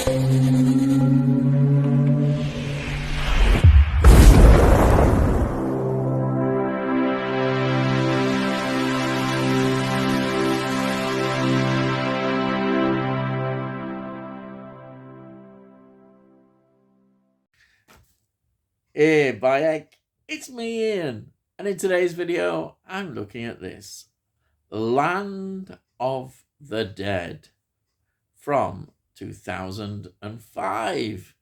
Hey, Bayek, it's me, Ian, and in today's video, I'm looking at this Land of the Dead from 2005.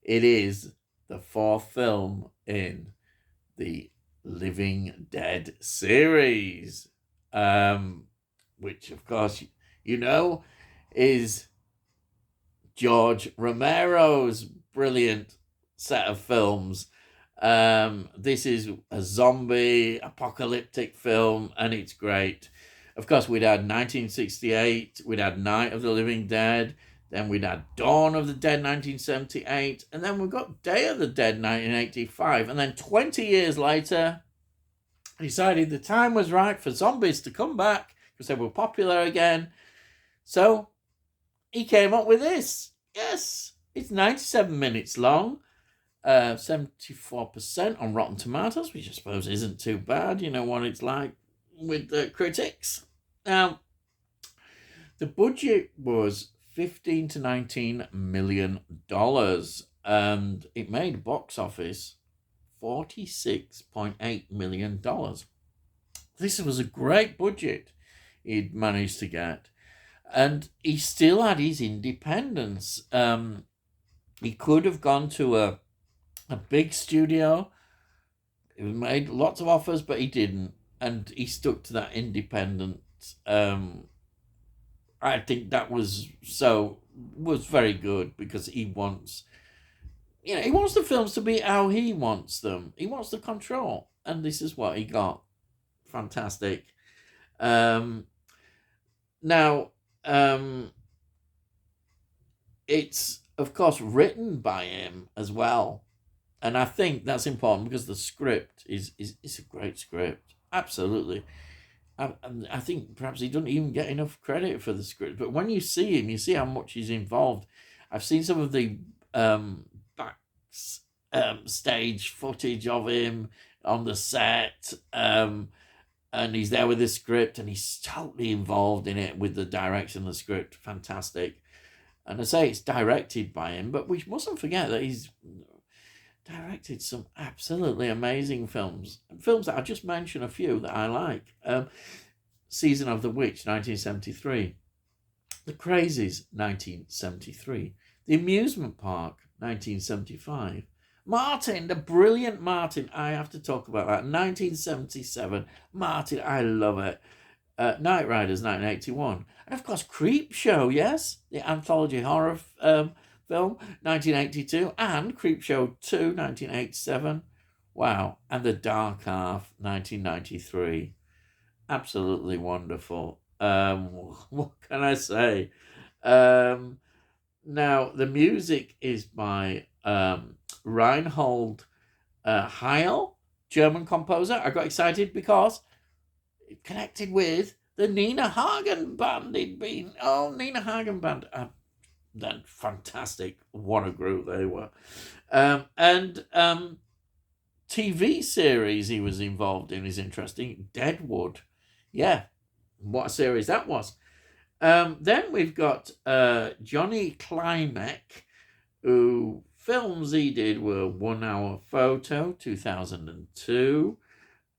It is the fourth film in the Living Dead series, which, of course, you know, is George Romero's brilliant set of films. This is a zombie apocalyptic film, and it's great. Of course, we'd had 1968, we'd had Night of the Living Dead, then we'd had Dawn of the Dead 1978, and then we got Day of the Dead 1985, and then 20 years later, I decided the time was right for zombies to come back because they were popular again. So he came up with this. Yes, it's 97 minutes long. 74% on Rotten Tomatoes, which I suppose isn't too bad. You know what it's like with the critics. Now, the budget was $15 to $19 million, and it made box office $46.8 million. This was a great budget he'd managed to get, and he still had his independence. He could have gone to a big studio. He made lots of offers, but he didn't, and he stuck to that independent. I think that was very good because he wants, he wants the films to be how he wants them. He wants the control, and this is what he got. Fantastic. Now, it's of course written by him as well. And I think that's important because the script is a great script. Absolutely. I think perhaps he doesn't even get enough credit for the script. But when you see him, you see how much he's involved. I've seen some of the stage footage of him on the set. And he's there with the script, and he's totally involved in it with the direction of the script. Fantastic. And I say it's directed by him, but we mustn't forget that he's directed some absolutely amazing films that I just mentioned a few that I like. Season of the Witch 1973, The Crazies 1973, The Amusement Park 1975, Martin, the brilliant Martin, I have to talk about that, 1977. Martin, I love it. Night Riders 1981, and of course Creepshow, yes, the anthology horror film, 1982, and Creepshow 2, 1987. Wow. And The Dark Half, 1993. Absolutely wonderful. What can I say? Now, the music is by Reinhold Heil, German composer. I got excited because it connected with the Nina Hagen band. Nina Hagen band. Then fantastic. What a group they were. And TV series he was involved in is interesting. Deadwood. Yeah, what a series that was. Then we've got Johnny Klimek, who films he did were 1 Hour Photo, 2002,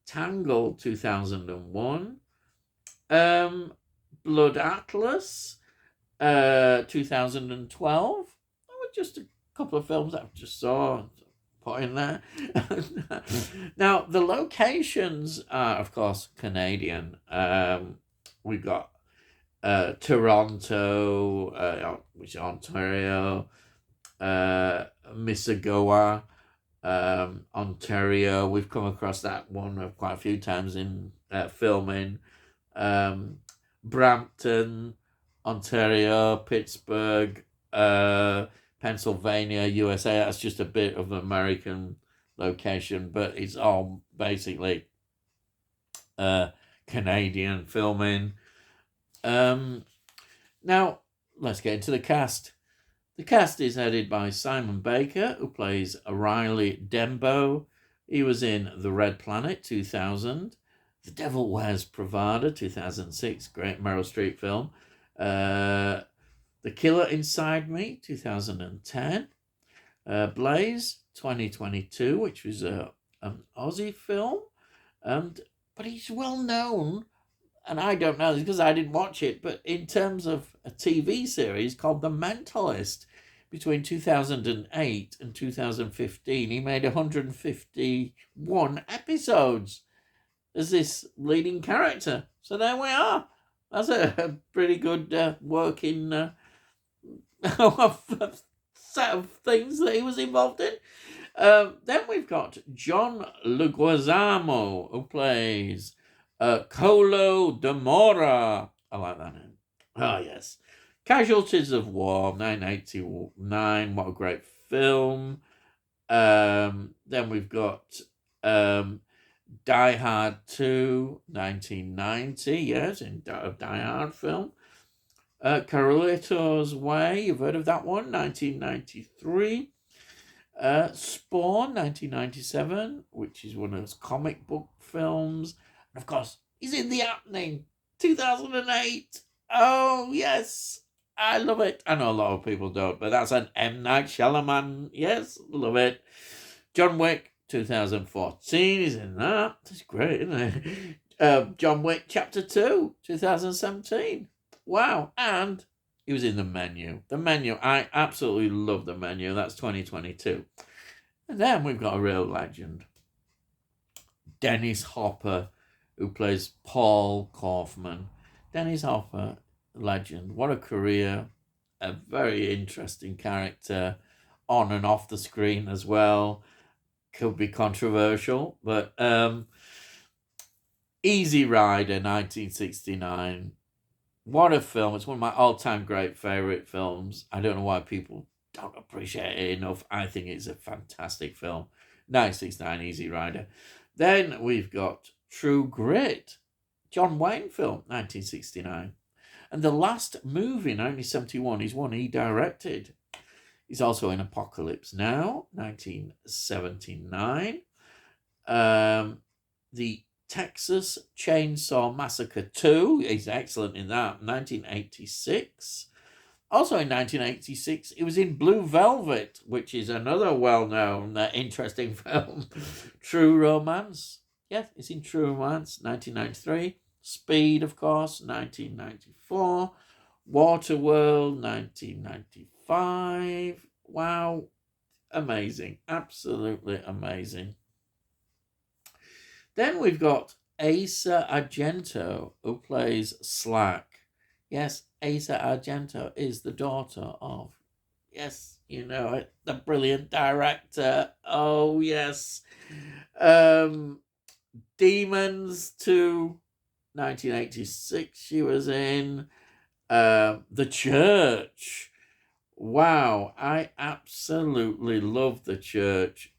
Tangled, 2001, Blood Atlas, 2012. That were just a couple of films that I just saw put in there. Now, the locations are, of course, Canadian. We've got Toronto, which is Ontario, Mississauga, Ontario. We've come across that one quite a few times in filming. Brampton, Ontario, Pittsburgh, Pennsylvania, USA. That's just a bit of an American location, but it's all basically Canadian filming. Now, let's get into the cast. The cast is headed by Simon Baker, who plays Riley Dembo. He was in The Red Planet, 2000. The Devil Wears Prada, 2006. Great Meryl Streep film. The Killer Inside Me, 2010. Blaze, 2022, which was an Aussie film. But he's well known, and I don't know this because I didn't watch it, but in terms of a TV series called The Mentalist, between 2008 and 2015, he made 151 episodes as this leading character. So there we are. That's a pretty good working set of things that he was involved in. Then we've got John Leguizamo, who plays Colo de Mora. I like that name. Oh, yes. Casualties of War, 1989. What a great film. Then we've got Die Hard 2, 1990. Yes, in a Die Hard film. Carlito's Way, you've heard of that one, 1993. Spawn, 1997, which is one of those comic book films. And of course, he's in The Happening, 2008. Oh, yes, I love it. I know a lot of people don't, but that's an M. Night Shyamalan. Yes, love it. John Wick, 2014, he's in that. That's great, isn't it? John Wick Chapter 2, 2017. Wow, and he was in The Menu. The Menu, I absolutely love The Menu. That's 2022. And then we've got a real legend. Dennis Hopper, who plays Paul Kaufman. Dennis Hopper, legend. What a career. A very interesting character on and off the screen as well. Could be controversial, but Easy Rider, 1969. What a film. It's one of my all-time great favourite films. I don't know why people don't appreciate it enough. I think it's a fantastic film. 1969, Easy Rider. Then we've got True Grit, John Wayne film, 1969. And The Last Movie, 1971, is one he directed. He's also in Apocalypse Now, 1979. The Texas Chainsaw Massacre 2, he's excellent in that, 1986. Also in 1986, he was in Blue Velvet, which is another well-known, interesting film. True Romance, yeah, it's in True Romance, 1993. Speed, of course, 1994. Waterworld, 1995. Wow, amazing, absolutely amazing. Then we've got Asa Argento, who plays Slack. Yes, Asa Argento is the daughter of, yes, you know it, the brilliant director. Oh, yes. Demons 2, 1986, she was in. The Church. Wow, I absolutely love The Church.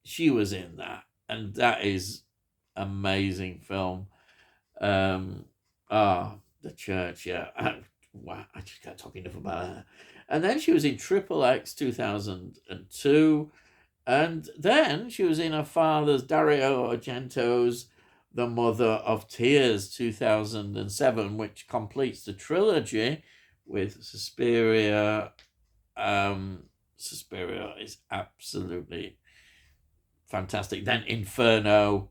She was in that. And that is amazing film. The Church, yeah. Wow, I just can't talk enough about her. And then she was in Triple X 2002. And then she was in her father's, Dario Argento's The Mother of Tears 2007, which completes the trilogy with Suspiria. Suspiria is absolutely fantastic. Then Inferno,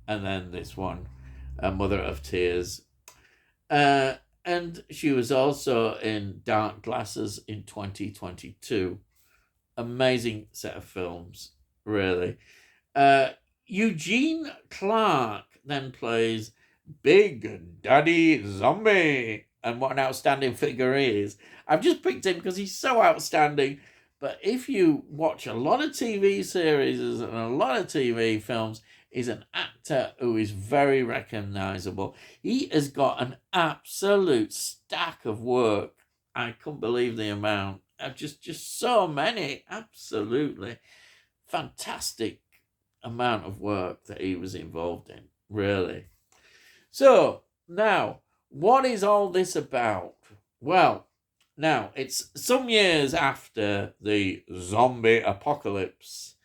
and then this one, Mother of Tears. And she was also in Dark Glasses in 2022. Amazing set of films, really. Eugene Clark then plays Big Daddy Zombie. And what an outstanding figure he is. I've just picked him because he's so outstanding. But if you watch a lot of TV series and a lot of TV films, he's an actor who is very recognizable. He has got an absolute stack of work. I couldn't believe the amount. Just so many. Absolutely fantastic amount of work that he was involved in. Really. So, now, what is all this about? Well, Now, it's some years after the zombie apocalypse,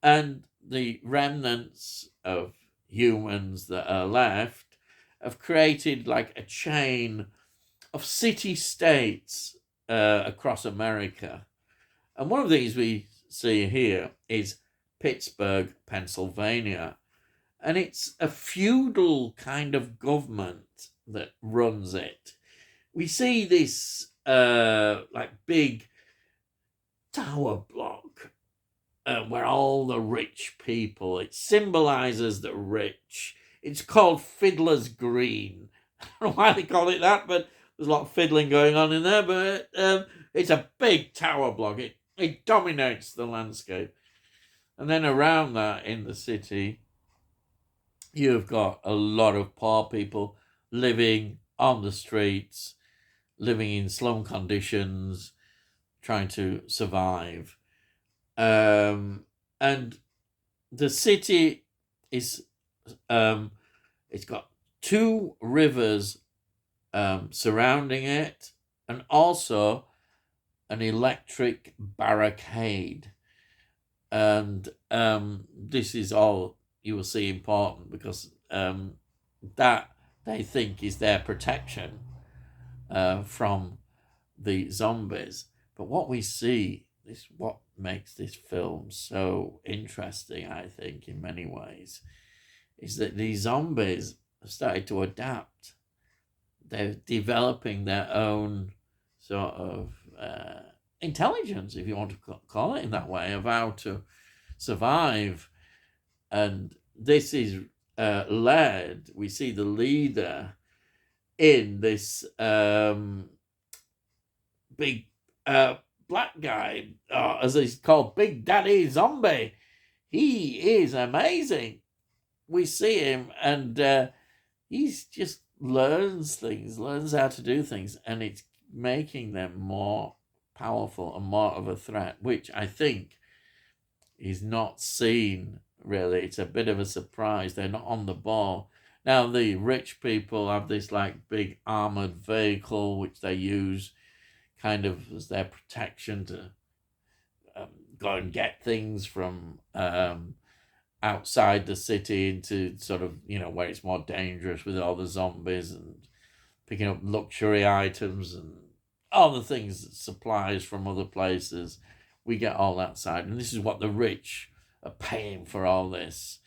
and the remnants of humans that are left have created like a chain of city states across America. And one of these we see here is Pittsburgh, Pennsylvania. And it's a feudal kind of government that runs it. We see this like big tower block where all the rich people, it symbolizes the rich. It's called Fiddler's Green. I don't know why they call it that, but there's a lot of fiddling going on in there. But it's a big tower block. It dominates the landscape. And then around that in the city, you've got a lot of poor people living on the streets, living in slum conditions, trying to survive. And the city is, it's got two rivers surrounding it, and also an electric barricade. And this is all you will see important because that they think is their protection from the zombies. But what we see is what makes this film so interesting, I think, in many ways, is that these zombies have started to adapt. They're developing their own sort of intelligence, if you want to call it in that way, of how to survive. And this is led, we see the leader in this big black guy, as he's called, Big Daddy Zombie. He is amazing. We see him, and he's just learns how to do things, and it's making them more powerful and more of a threat, which I think is not seen really. It's a bit of a surprise. They're not on the ball. Now, the rich people have this like big armored vehicle which they use kind of as their protection to go and get things from outside the city into sort of, where it's more dangerous with all the zombies, and picking up luxury items and all the things, supplies from other places. We get all that side. And this is what the rich are paying for all this.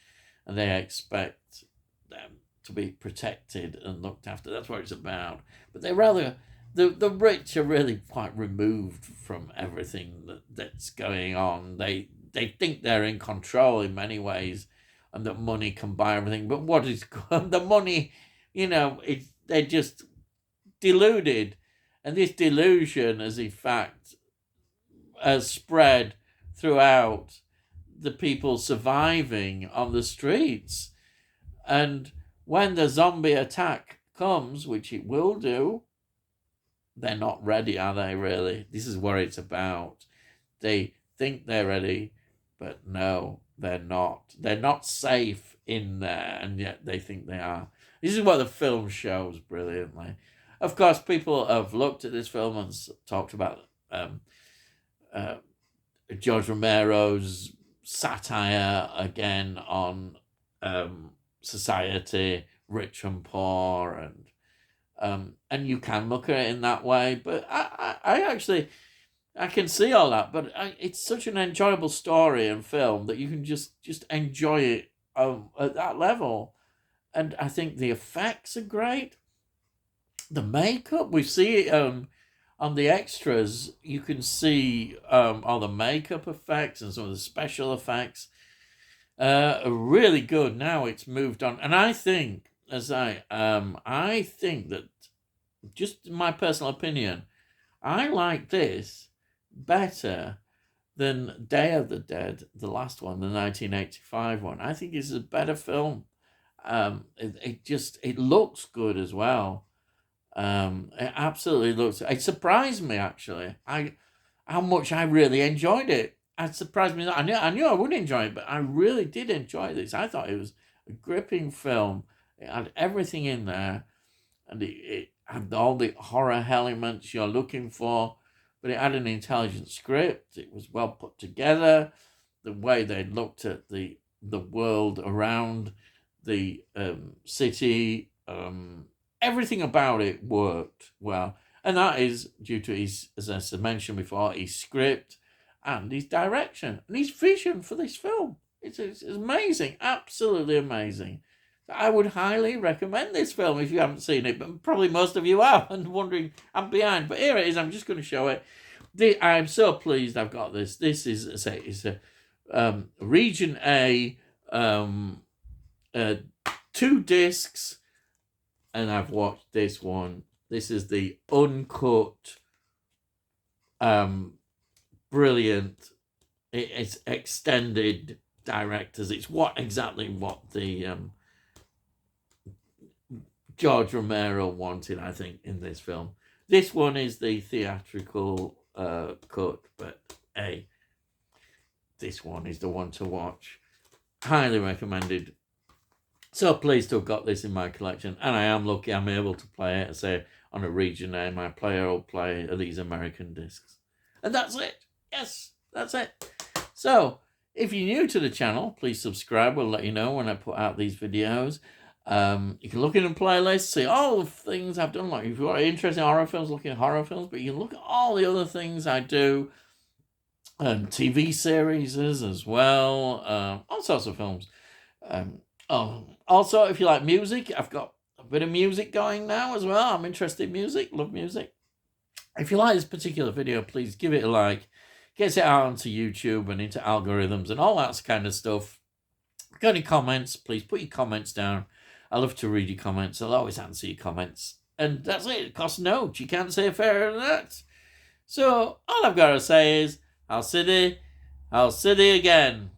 And they expect them to be protected and looked after. That's what it's about. But they're rather, the rich are really quite removed from everything that's going on. They think they're in control in many ways, and that money can buy everything. But what is the money? They're just deluded, and this delusion has in fact spread throughout the people surviving on the streets. And when the zombie attack comes, which it will do, they're not ready, are they, really? This is what it's about. They think they're ready, but no, they're not. They're not safe in there, and yet they think they are. This is what the film shows brilliantly. Of course, people have looked at this film and talked about George Romero's satire again on society, rich and poor, and you can look at it in that way. But I can see all that. But it's such an enjoyable story and film that you can just enjoy it at that level. And I think the effects are great. The makeup, we see it on the extras. You can see all the makeup effects and some of the special effects are really good. Now it's moved on, and I think, I think that, just my personal opinion, I like this better than Day of the Dead, the last one, the 1985 one. I think it's a better film. It looks good as well. It absolutely looks. It surprised me, actually. How much I really enjoyed it. It surprised me. I knew I would enjoy it, but I really did enjoy this. I thought it was a gripping film. It had everything in there, and had all the horror elements you're looking for, but it had an intelligent script. It was well put together. The way they looked at the world around the city, everything about it worked well. And that is due to his, as I mentioned before, his script and his direction and his vision for this film. It's amazing, absolutely amazing. I would highly recommend this film if you haven't seen it, but probably most of you have and wondering, I'm behind. But here it is, I'm just going to show it. I'm so pleased I've got this. This is, as I say, it's a Region A, 2 discs, and I've watched this one. This is the uncut, brilliant. It's extended directors. It's exactly what the George Romero wanted, I think, in this film. This one is the theatrical cut, but hey, this one is the one to watch. Highly recommended. So pleased to have got this in my collection, and I am lucky I'm able to play it, say, on a Region A. My player will play these American discs. And that's it. Yes, that's it. So, if you're new to the channel, please subscribe. We'll let you know when I put out these videos. You can look in the playlist, see all the things I've done. Like if you're interested in horror films, look at horror films, but you can look at all the other things I do. TV series as well. All sorts of films. Also, if you like music, I've got a bit of music going now as well. I'm interested in music, love music. If you like this particular video, please give it a like. Gets it out onto YouTube and into algorithms and all that kind of stuff. If you've got any comments, please put your comments down. I love to read your comments. I'll always answer your comments. And that's it. It costs notes. You can't say fairer than that. So all I've got to say is, I'll see thee again.